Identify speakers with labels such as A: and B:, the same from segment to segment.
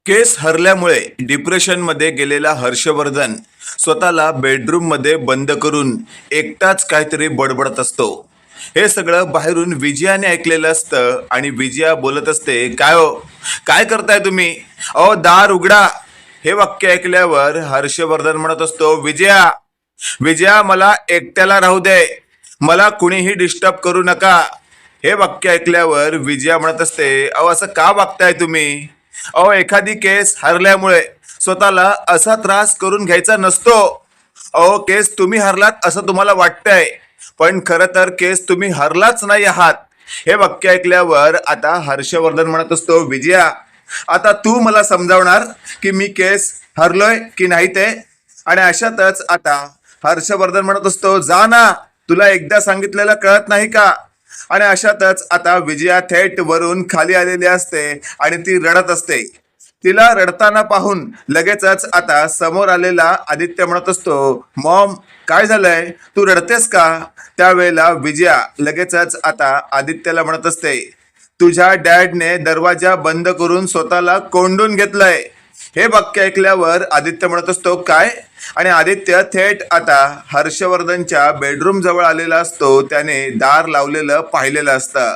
A: केस हरल्यामुळे डिप्रेशनमध्ये गेलेला हर्षवर्धन स्वतःला बेडरूममध्ये बंद करून एकटाच काहीतरी बडबडत असतो. हे सगळं बाहेरून विजयाने ऐकलेलं असतं आणि विजया बोलत असते, काय हो, काय करताय तुम्ही? अहो, दार उघडा. हे वाक्य ऐकल्यावर हर्षवर्धन म्हणत असतो, विजया, विजया, मला एकट्याला राहू दे, मला कुणीही डिस्टर्ब करू नका. हे वाक्य ऐकल्यावर विजया म्हणत असते, अहो, असं का वागताय तुम्ही? अहो, एखादी केस हरल्यामुळे स्वतःला असा त्रास करून घ्यायचा नसतो. अहो, केस तुम्ही हरलात असं तुम्हाला वाटतंय, पण खरं तर केस तुम्ही हरलाच नाही आहात. हे वाक्य ऐकल्यावर आता हर्षवर्धन म्हणत असतो, विजया, आता तू मला समजावणार की मी केस हरलोय की नाही ते. आणि अशातच आता हर्षवर्धन म्हणत असतो, जा ना, तुला एकदा सांगितलेलं कळत नाही का? आणि अशातच आता विजया थेट वरून खाली आलेली असते आणि ती रडत असते. तिला रडताना पाहून लगेचच आता समोर आलेला आदित्य म्हणत असतो, मॉम, काय झालंय, तू रडतेस का? त्यावेळेला विजया लगेचच आता आदित्यला म्हणत असते, तुझ्या डॅडने दरवाजा बंद करून स्वतःला कोंडून घेतलंय. हे वाक्य ऐकल्यावर आदित्य म्हणत असतो, काय? आणि आदित्य थेट आता हर्षवर्धनच्या बेडरूम जवळ आलेला असतो. त्याने दार लावलेलं पाहिलेलं असतं.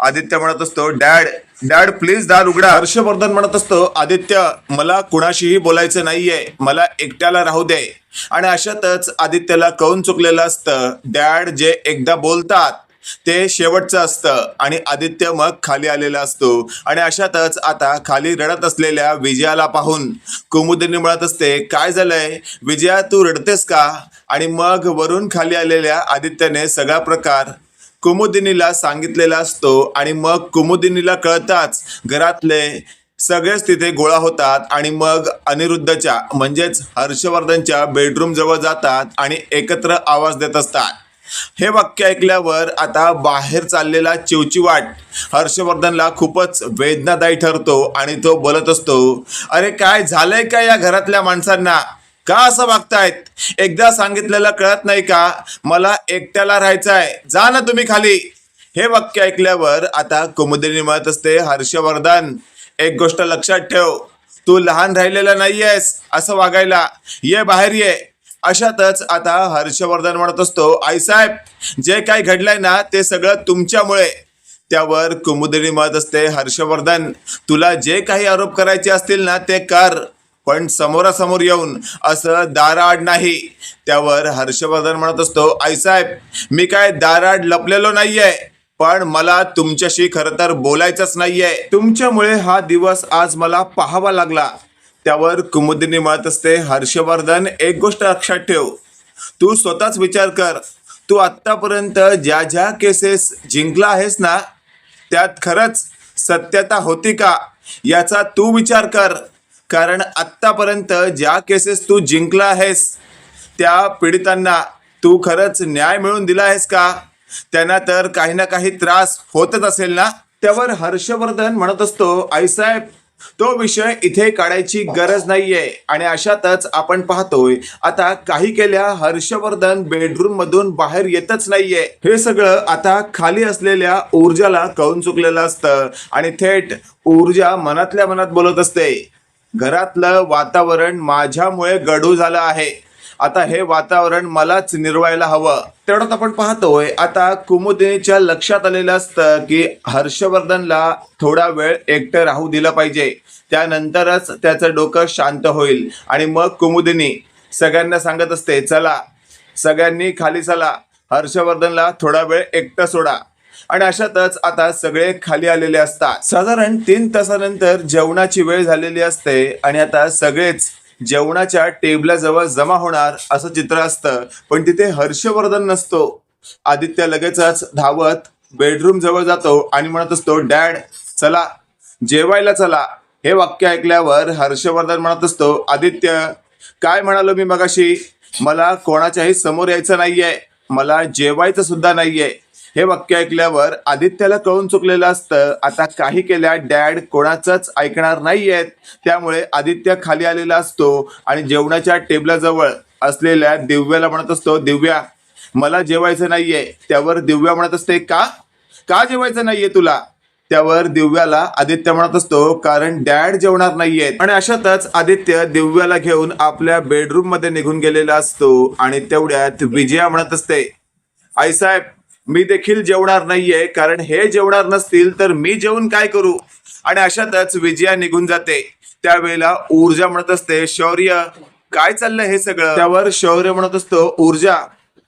A: आदित्य म्हणत असतो, डॅड, डॅड, प्लीज दार उघडा. हर्षवर्धन म्हणत असतो, आदित्य, मला कुणाशीही बोलायचं नाहीये, मला एकट्याला राहू दे. आणि अशातच आदित्यला कळून चुकलेलं असतं, डॅड जे एकदा बोलतात ते शेवटचं असतं. आणि आदित्य मग खाली आलेला असतो. आणि अशातच आता खाली रडत असलेल्या विजयाला पाहून कुमुदिनी म्हणत असते, काय झालंय विजया, तू रडतेस का? आणि मग वरून खाली आलेल्या आदित्यने सगळा प्रकार कुमुदिनीला सांगितलेला असतो. आणि मग कुमुदिनीला कळताच घरातले सगळेच तिथे गोळा होतात आणि मग अनिरुद्धच्या म्हणजेच हर्षवर्धनच्या बेडरूम जवळ जातात आणि एकत्र आवाज देत असतात. हे वाक्य ऐकल्यावर आता बाहेर चाललेला चिवचिवाट हर्षवर्धनला खूपच वेदनादायी ठरतो आणि तो बोलत असतो, अरे काय झालंय का या घरातल्या माणसांना? का असं वागतायत? एकदा सांगितलेलं कळत नाही का? मला एकट्याला राहायचंय, जा ना तुम्ही खाली. हे वाक्य ऐकल्यावर आता कुमुदिनी म्हणत असते, हर्षवर्धन, एक गोष्ट लक्षात ठेव, तू लहान राहिलेला नाहीयेस असं वागायला, ये बाहेर ये. अशातच आता हर्षवर्धन म्हणत असतो, आईसाहेब, जे काही घडलंय ना ते सगळं तुमच्यामुळे. त्यावर कुमुदिनी म्हणत असते, हर्षवर्धन, तुला जे काही आरोप करायचे असतील ना ते कर, पण समोरासमोर येऊन असं दाराआड नाही. त्यावर हर्षवर्धन म्हणत असतो, आईसाहेब, मी काय दाराआड लपलेलो नाहीये, पण मला तुमच्याशी खरं तर बोलायचंच नाहीये. तुमच्यामुळे हा दिवस आज मला पाहावा लागला. त्यावर कुमुदिनी म्हणत असते, हर्षवर्धन, एक गोष्ट लक्षात ठेव, तू स्वतःच विचार कर, तू आत्तापर्यंत ज्या ज्या केसेस जिंकला आहेस ना त्यात खरंच सत्यता होती का याचा तू विचार कर. कारण आत्तापर्यंत ज्या केसेस तू जिंकला आहेस त्या पीडितांना तू खरंच न्याय मिळवून दिला आहेस का? त्यांना तर काही ना काही त्रास होतच असेल ना. त्यावर हर्षवर्धन म्हणत असतो, आईसाहेब, तो विषय इथे काढायची गरज नाहीये. आणि अशातच आपण पाहतोय आता काही केल्या हर्षवर्धन बेडरूम मधून बाहेर येतच नाहीये. हे सगळं आता खाली असलेल्या ऊर्जाला कळून चुकलेलं असतं आणि थेट ऊर्जा मनातल्या मनात बोलत असते, घरातलं वातावरण माझ्यामुळे गढू झालं आहे, आता हे वातावरण मलाच निर्वायला हवं. तेवढ्यात आपण पाहतोय आता कुमुदिनीच्या लक्षात आलेलं असतं की हर्षवर्धनला थोडा वेळ एकटं राहू दिलं पाहिजे, त्यानंतरच त्याचं डोकं शांत होईल. आणि मग कुमुदिनी सगळ्यांना सांगत असते, चला सगळ्यांनी खाली चला, हर्षवर्धनला थोडा वेळ एकटं सोडा. आणि अशातच आता सगळे खाली आलेले असतात. साधारण 3 तासानंतर जेवणाची वेळ झालेली असते आणि आता सगळेच जेवणाच्या टेबलाजवळ जमा होणार असं चित्र असतं, पण तिथे हर्षवर्धन नसतो. आदित्य लगेचच धावत बेडरूम जवळ जातो आणि म्हणत असतो, डॅड, चला जेवायला चला. हे वाक्य ऐकल्यावर हर्षवर्धन म्हणत असतो, आदित्य, काय म्हणालो मी मगाशी, मला कोणाच्याही समोर यायचं नाहीये, मला जेवायचं सुद्धा नाहीये. हे वाक्य ऐकल्यावर आदित्यला कळून चुकलेलं असतं, आता काही केल्या डॅड कोणाचंच ऐकणार नाहीयेत. त्यामुळे आदित्य खाली आलेला असतो आणि जेवणाच्या टेबलाजवळ असलेल्या दिव्याला म्हणत असतो, दिव्या, मला जेवायचं नाहीये. त्यावर दिव्या म्हणत असते, का का जेवायचं नाहीये तुला? त्यावर दिव्याला आदित्य म्हणत असतो कारण डॅड जेवणार नाहीयेत. आणि अशातच आदित्य दिव्याला घेऊन आपल्या बेडरूम मध्ये निघून गेलेला असतो आणि तेवढ्यात विजया म्हणत असते, आईसाहेब मी देखील जेवणार नाहीये कारण हे जेवणार नसतील तर मी जेवून काय करू. आणि अशातच विजया निघून जाते. त्यावेळेला ऊर्जा म्हणत असते, शौर्य काय चाललंय हे सगळं. त्यावर शौर्य म्हणत असतो, ऊर्जा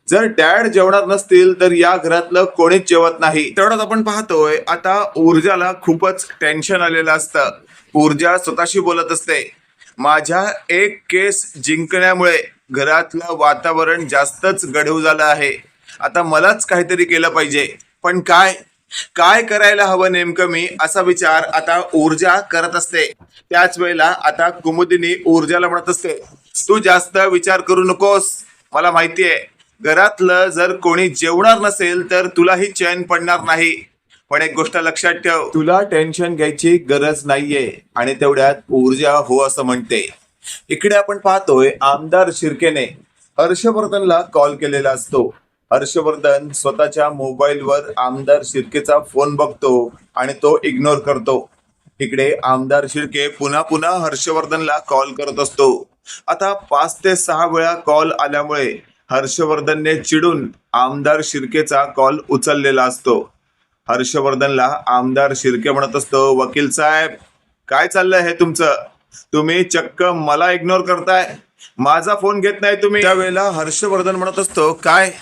A: जर डॅड जेवणार नसतील तर या घरातलं कोणीच जेवत नाही. तेवढ्यात आपण पाहतोय आता ऊर्जाला खूपच टेन्शन आलेलं असतं. ऊर्जा स्वतःशी बोलत असते, माझ्या एक केस जिंकण्यामुळे घरातलं वातावरण जास्तच गढूळ झालं आहे. आता मलाच काहीतरी केलं पाहिजे, पण काय काय करायला हवं नेमकं मी, असा विचार आता ऊर्जा करत असते. त्याच वेळेला आता कुमुदिनी ऊर्जाला म्हणत असते, तू जास्त विचार करू नकोस. मला माहितीये घरातलं जर कोणी जेवणार नसेल तर तुलाही चैन पडणार नाही. पण एक गोष्ट लक्षात ठेव, तुला टेन्शन घ्यायची गरज नाहीये. आणि तेवढ्यात ऊर्जा हो असं म्हणते. इकडे आपण पाहतोय आमदार शिर्केने हर्षवर्धनला कॉल केलेला असतो. हर्षवर्धन स्वतःच्या मोबाईलवर आमदार शिर्केचा फोन बघतो आणि तो इग्नोर करतो. इकडे आमदार शिर्के पुन्हा पुन्हा हर्षवर्धनला कॉल करत असतो. आता 5 ते 6 वेळा कॉल आल्यामुळे हर्षवर्धनने चिडून आमदार शिर्केचा कॉल उचललेला असतो. हर्षवर्धनला आमदार शिर्के म्हणत असतो, वकील साहेब काय चाललंय हे तुमचं, तुम्ही चक्क मला इग्नोर करताय, माझा फोन घेत नाही तुम्ही. त्यावेळेला हर्षवर्धन म्हणत असतो, काय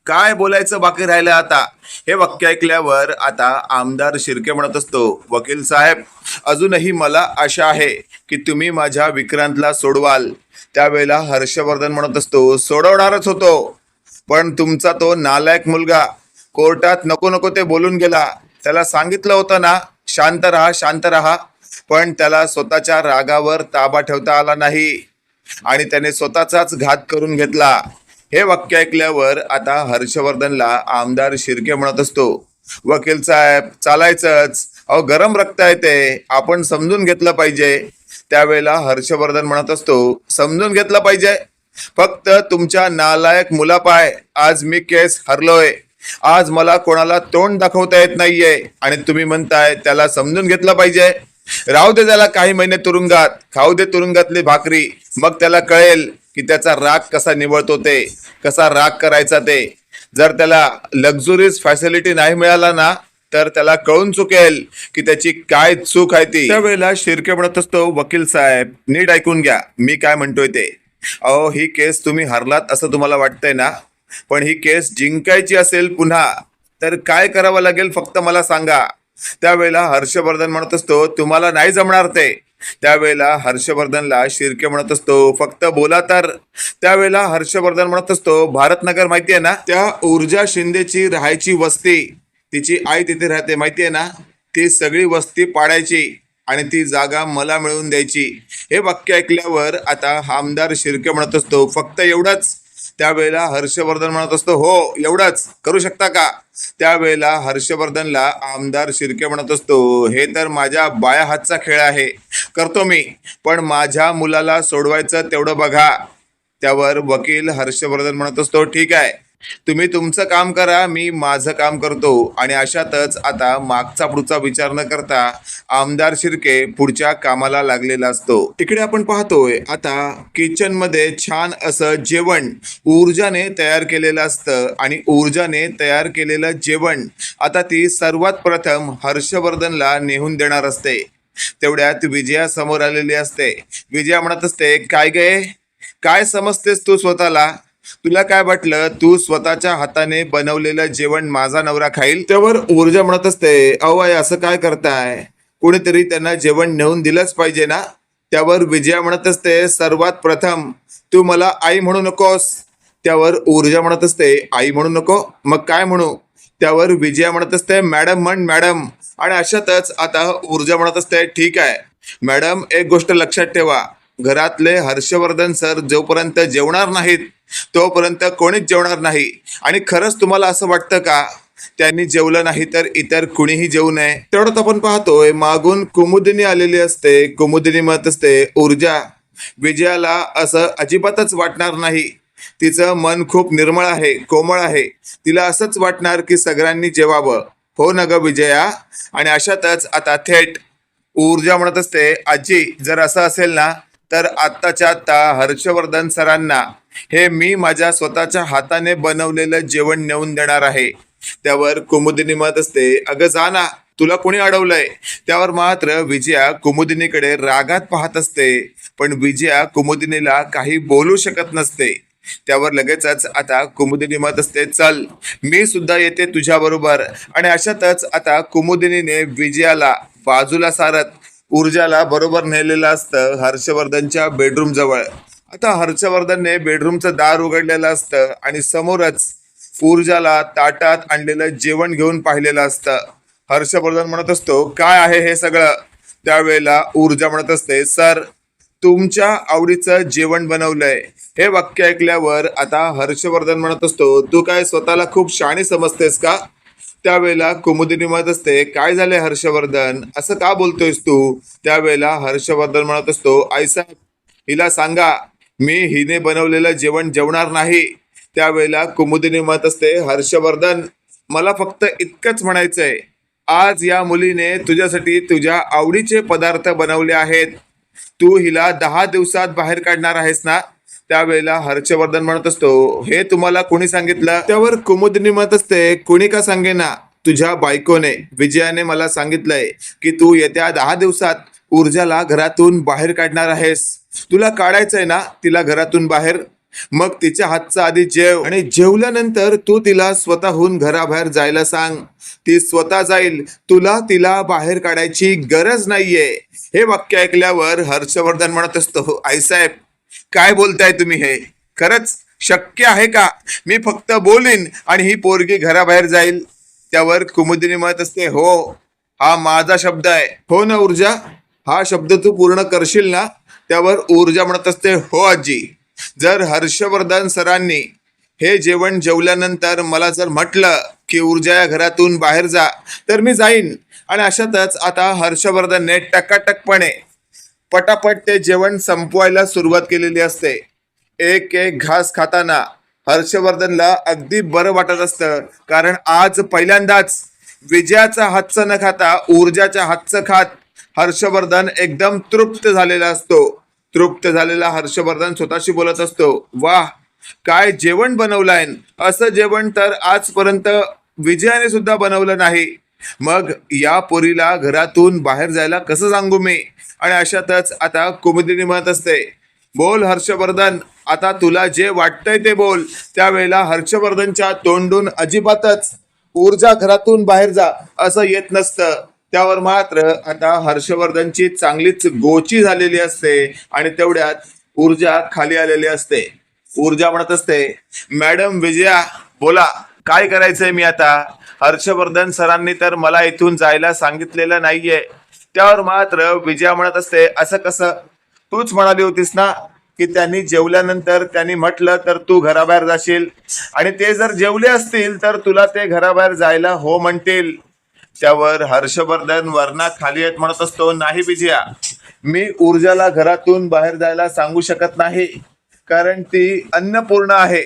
A: काय बोलायचं बाकी राहिलं आता. हे वाक्य ऐकल्यावर आता आमदार शिर्के म्हणत असतो, वकील साहेब अजूनही मला आशा आहे की तुम्ही माझ्या विक्रांतला सोडवाल. त्यावेळेला हर्षवर्धन म्हणत असतो, सोडवणारच होतो पण तुमचा तो नालायक मुलगा कोर्टात नको नको ते बोलून गेला. त्याला सांगितलं होतं ना शांत राहा शांत राहा, पण त्याला स्वतःच्या रागावर ताबा ठेवता आला नाही आणि त्याने स्वतःचाच घात करून घेतला. हे वाक्य ऐकल्यावर आता हर्षवर्धनला आमदार शिर्के म्हणत असतो, वकील साहेब चालायचंच, अहो गरम रक्त आहे ते, आपण समजून घेतलं पाहिजे. त्यावेळेला हर्षवर्धन म्हणत असतो, समजून घेतलं पाहिजे, फक्त तुमच्या नालायक मुलापाय आज मी केस हरलोय. आज मला कोणाला तोंड दाखवता येत नाहीये आणि तुम्ही म्हणताय त्याला समजून घेतलं पाहिजे. राहू दे त्याला काही महिने तुरुंगात, खाऊ दे तुरुंगातली भाकरी, मग त्याला कळेल की त्याचा राग कसा निवळतो ते, कसा राग करायचा ते. जर त्याला लक्झुरीज फॅसिलिटी नाही मिळाला ना तर त्याला कळून चुकेल की त्याची काय चूक आहे ती. त्यावेळेला शिर्के म्हणत असतो, वकील साहेब नीट ऐकून घ्या मी काय म्हणतोय ते. अहो ही केस तुम्ही हरलात असं तुम्हाला वाटतंय ना, पण ही केस जिंकायची असेल पुन्हा तर काय करावं लागेल फक्त मला सांगा. त्यावेळेला हर्षवर्धन म्हणत असतो, तुम्हाला नाही जमणार ते. त्यावेळेला हर्षवर्धनला शिर्के म्हणत असतो, फक्त बोला तर. त्यावेळेला हर्षवर्धन म्हणत असतो, भारतनगर माहितीये ना, त्या ऊर्जा शिंदेची राहायची वस्ती, तिची आई तिथे राहते माहितीये ना, ती सगळी वस्ती पाडायची आणि ती जागा मला मिळवून द्यायची. हे वाक्य ऐकल्यावर आता आमदार शिर्के म्हणत असतो, फक्त एवढंच. त्यावेळेला हर्षवर्धन म्हणत असतो, हो एवढंच करू शकता का. त्यावेळेला हर्षवर्धनला आमदार शिर्के म्हणत असतो, हे तर माझ्या बाया हातचा खेळ आहे, करतो मी, पण माझ्या मुलाला सोडवायचं तेवढं बघा. त्यावर वकील हर्षवर्धन म्हणत असतो, ठीक आहे तुम्ही तुमचं काम करा, मी माझं काम करतो. आणि अशातच आता मागचा पुढचा विचार न करता आमदार शिर्के पुढच्या कामाला लागलेला असतो. इकडे आपण पाहतोय आता किचन मध्ये छान असं जेवण ऊर्जाने तयार केलेलं असतं आणि ऊर्जाने तयार केलेलं जेवण आता ती सर्वात प्रथम हर्षवर्धनला नेऊन देणार असते. तेवढ्यात विजया समोर आलेली असते. विजया म्हणत असते, काय गे काय समजतेस तू स्वतःला, तुला काय वाटलं तू स्वतःच्या हाताने बनवलेलं जेवण माझा नवरा खाईल. त्यावर ऊर्जा म्हणत असते, अहो आई असं काय करताय, कोणीतरी त्यांना जेवण नेऊन दिलंच पाहिजे ना. त्यावर विजया म्हणत असते, सर्वात प्रथम तू मला आई म्हणू नकोस. त्यावर ऊर्जा म्हणत असते, आई म्हणू नको मग काय म्हणू. त्यावर विजया म्हणत असते, मॅडम म्हण मॅडम. आणि अशातच आता ऊर्जा म्हणत असते, ठीक आहे मॅडम, एक गोष्ट लक्षात ठेवा, घरातले हर्षवर्धन सर जोपर्यंत जेवणार नाहीत तोपर्यंत कोणीच जेवणार नाही. आणि खरंच तुम्हाला असं वाटतं का त्यांनी जेवलं नाही तर इतर कुणीही जेवू नये. तेवढंच आपण पाहतोय मागून कुमुदिनी आलेली असते. कुमुदिनी म्हणत असते, ऊर्जा विजयाला असं अजिबातच वाटणार नाही, तिचं मन खूप निर्मळ आहे, कोमळ आहे, तिला असंच वाटणार की सगळ्यांनी जेवावं. हो ना ग विजया. आणि अशातच आता थेट ऊर्जा म्हणत असते, आजी जर असं असेल ना तर आत्ताच्या आत्ता हर्षवर्धन सरांना हे मी माझ्या स्वतःच्या हाताने बनवलेलं जेवण नेऊन देणार आहे. त्यावर कुमुदिनी म्हणत असते, अगं जा ना, तुला कोणी अडवलंय. त्यावर मात्र विजया कुमुदिनीकडे रागात पाहत असते, पण विजया कुमुदिनीला काही बोलू शकत नसते. त्यावर लगेचच आता कुमुदिनी म्हणत असते, चल मी सुद्धा येते तुझ्या बरोबर. आणि अशातच आता कुमुदिनीने विजयाला बाजूला सारत ऊर्जाला बरोबर नेलेलं असतं हर्षवर्धनच्या बेडरूम जवळ. आता हर्षवर्धनने बेडरूमचं दार उघडलेलं असतं आणि समोरच ऊर्जाला ताटात आणलेलं जेवण घेऊन पाहिलेलं असतं. हर्षवर्धन म्हणत असतो, काय आहे हे सगळं. त्यावेळेला ऊर्जा म्हणत असते, सर तुमच्या आवडीचं जेवण बनवलंय. हे वाक्य ऐकल्यावर आता हर्षवर्धन म्हणत असतो, तू काय स्वतःला खूप शहाणी समजतेस का. त्यावेळेला कुमुदिनी म्हणत असते, काय झालंय हर्षवर्धन, असं का बोलतोयस तू. त्यावेळेला हर्षवर्धन म्हणत असतो, आईसाहेब हिला सांगा मी हिने बनवलेलं जेवण जेवणार नाही. त्यावेळेला कुमुदिनी म्हणत असते, हर्षवर्धन मला फक्त इतकंच म्हणायचंय, आज या मुलीने तुझ्यासाठी तुझ्या आवडीचे पदार्थ बनवले आहेत. तू हिला 10 दिवसात बाहेर काढणार आहेस ना. त्यावेळेला हर्षवर्धन म्हणत असतो, हे तुम्हाला कोणी सांगितलं. त्यावर कुमुदिनी म्हणत असते, कोणी का सांगेना, तुझ्या बायकोने विजयाने मला सांगितलंय की तू येत्या 10 दिवसात ऊर्जाला घरातून बाहेर काढणार आहेस. तुला काढायचंय ना तिला घरातून बाहेर. मग तिच्या हातचा आधी जेव आणि जेवल्यानंतर तू तिला स्वतःहून घराबाहेर जायला सांग. ती स्वतः जाईल, तुला तिला बाहेर काढायची गरज नाहीये. हे वाक्य ऐकल्यावर हर्षवर्धन म्हणत असतो, आईसाहेब काय बोलताय तुम्ही, हे खरंच शक्य आहे का. मी फक्त बोलीन आणि ही पोरगी घराबाहेर जाईल. त्यावर कुमुदिनी म्हणत असते, हो हा माझा शब्द आहे. हो ना ऊर्जा, हा शब्द तू पूर्ण करशील ना. त्यावर ऊर्जा म्हणत असते, हो आजी. जर हर्षवर्धन सरांनी हे जेवण जेवल्यानंतर मला जर म्हटलं की ऊर्जा या घरातून बाहेर जा तर मी जाईन. आणि अशातच आता हर्षवर्धनने टकाटकपणे पटापट ते जेवण संपवायला सुरुवात केलेली असते. एक एक घास खाताना हर्षवर्धनला अगदी बरं वाटत असतं, कारण आज पहिल्यांदाच विजयाचा हातचं न खाता ऊर्जाच्या हातचं खात हर्षवर्धन एकदम तृप्त झालेला असतो. तृप्त झालेला हर्षवर्धन स्वतःशी बोलत असतो, वाह काय जेवण बनवलंय. असं जेवण तर आजपर्यंत विजयाने सुद्धा बनवलं नाही. मग या पोरीला घरातून बाहेर जायला कसं सांगू मी. आणि अशातच आता कुमुदिनी म्हणत असते, बोल हर्षवर्धन, आता तुला जे वाटतंय ते बोल. त्यावेळेला हर्षवर्धनच्या तोंडून अजिबातच ऊर्जा घरातून बाहेर जा असं येत नसतं. त्यावर मात्र आता हर्षवर्धनची चांगलीच गोची झालेली असते आणि तेवढ्यात ऊर्जा खाली आलेली असते. ऊर्जा म्हणत असते, मॅडम विजया बोला काय करायचंय मी आता. हर्षवर्धन सरांनी तर मला इथून जायला सांगितलेलं नाहीये. त्यावर मात्र विजया म्हणत असते, असं कसं, तूच म्हणाली होतीस ना की त्यांनी जेवल्यानंतर त्यांनी म्हटलं तर तू घराबाहेर जाशील आणि ते जर जेवले असतील तर तुला ते घराबाहेर जायला हो म्हणतील. त्यावर हर्षवर्धन वरना खाली येत म्हणत असतो, नाही विजया, मी ऊर्जाला घरातून बाहेर जायला सांगू शकत नाही, कारण ती अन्नपूर्णा आहे.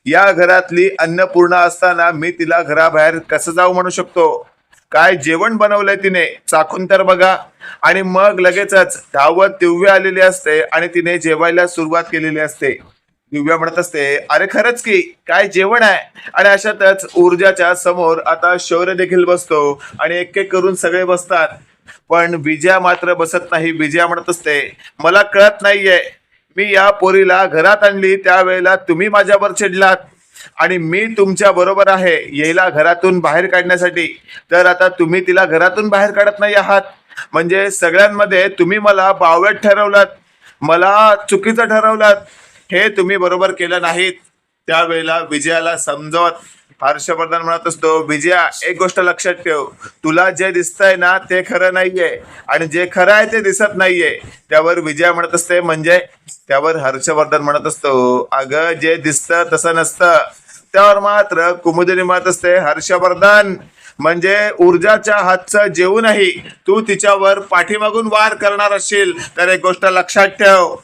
A: या घरातली अन्नपूर्णा असताना मी तिला घराबाहेर कसं जाऊ म्हणू शकतो. काय जेवण बनवलंय तिने चाखून तर बघा. आणि मग लगेचच धावत दिव्या आलेली असते आणि तिने जेवायला सुरुवात केलेली असते. दिव्या म्हणत असते, अरे खरंच की काय जेवण आहे. आणि अशातच ऊर्जाच्या समोर आता शौर्य देखील बसतो आणि एक एक करून सगळे बसतात, पण विजया मात्र बसत नाही. विजया म्हणत असते, मला कळत नाहीये, मी या पोरीला घरात आणली त्यावेळेला तुम्ही माझ्यावर चिडलात आणि मी तुमच्या बरोबर आहे यायला घरातून बाहेर काढण्यासाठी, तर आता तुम्ही तिला घरातून बाहेर काढत नाही आहात. म्हणजे सगळ्यांमध्ये तुम्ही मला बावळट ठरवलात, मला चुकीचं ठरवलात, हे तुम्ही बरोबर केलं नाहीत. त्यावेळेला विजयाला समजवत हर्षवर्धन म्हणत असतो, विजया एक गोष्ट लक्षात ठेव, तुला जे दिसतंय ना ते खरं नाहीये आणि जे खरं आहे ते दिसत नाहीये. त्यावर विजया म्हणत असते, म्हणजे. त्यावर हर्षवर्धन म्हणत असतो, अगं जे दिसतं तसं नसतं. त्यावर मात्र कुमुदिनी म्हणत असते, हर्षवर्धन म्हणजे ऊर्जाच्या हातचं जेवूनही तू तिच्यावर पाठीमागून वार करणार असशील तर एक गोष्ट लक्षात ठेव,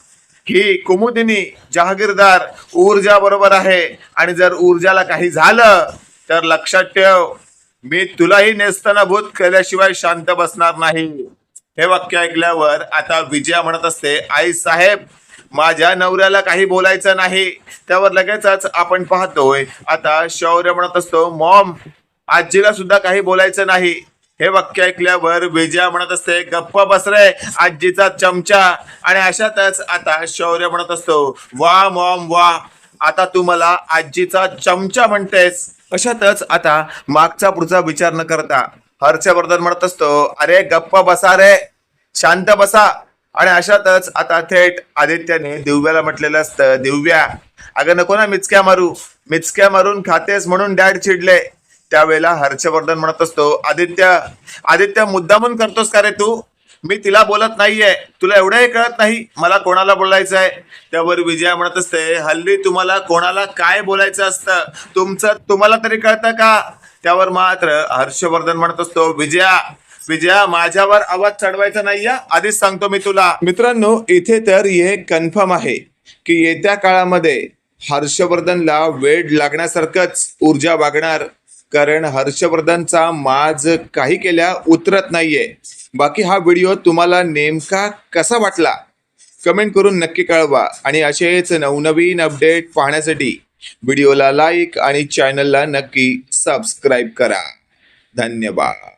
A: ही कुमुदिनी जहागीरदार ऊर्जा बरोबर आहे आणि जर ऊर्जाला काही झालं तर लक्षात ठेव मी तुलाही नेस्तनाभूत केल्याशिवाय शांत बसणार नाही. हे वाक्य ऐकल्यावर आता विजया म्हणत असते, आई साहेब माझ्या नवऱ्याला काही बोलायचं नाही. त्यावर लगेचच आपण पाहतोय आता शौर्य म्हणत असतो, मॉम आजीला सुद्धा काही बोलायचं नाही. हे वाक्य ऐकल्यावर विजया म्हणत असते, गप्प बस रे आजीचा चमचा. आणि अशातच आता शौर्य म्हणत असतो, वा मॉम वा, आता तू मला आजीचा चमचा म्हणतेस. अशातच आता मागचा पुढचा विचार न करता हर्षवर्धन म्हणत असतो, अरे गप्प बसा रे, शांत बसा. आणि अशातच आता थेट आदित्याने दिव्याला म्हटलेलं असतं, दिव्या अगं नको ना मिचक्या मारू, मिचक्या मारून खातेस म्हणून डॅड चिडले. त्यावेळेला हर्षवर्धन म्हणत असतो, आदित्य मुद्दामून करतोस का रे तू? मी तिला बोलत नाहीये, तुला एवढंही कळत नाही मला कोणाला बोलायचं आहे. त्यावर विजया म्हणत असते, हल्ली तुम्हाला कोणाला काय बोलायचं असतं तुम्हाला तरी कळतं का? त्यावर मात्र हर्षवर्धन म्हणत असतो, विजया माझ्यावर आवाज चढवायचा नाही, आधीच सांगतो मी तुला. मित्रांनो इथे तर हे कन्फर्म आहे की येत्या काळामध्ये हर्षवर्धनला वेड लागण्यासारखंच ऊर्जा वागणार, कारण हर्षवर्धनचा माज काही केल्या उतरत नाहीये. बाकी हा व्हिडिओ तुम्हाला नेमका कसा वाटला कमेंट करून नक्की कळवा. आणि असेच नवनवीन अपडेट पाहण्यासाठी व्हिडिओला लाईक आणि चॅनलला नक्की सबस्क्राईब करा. धन्यवाद.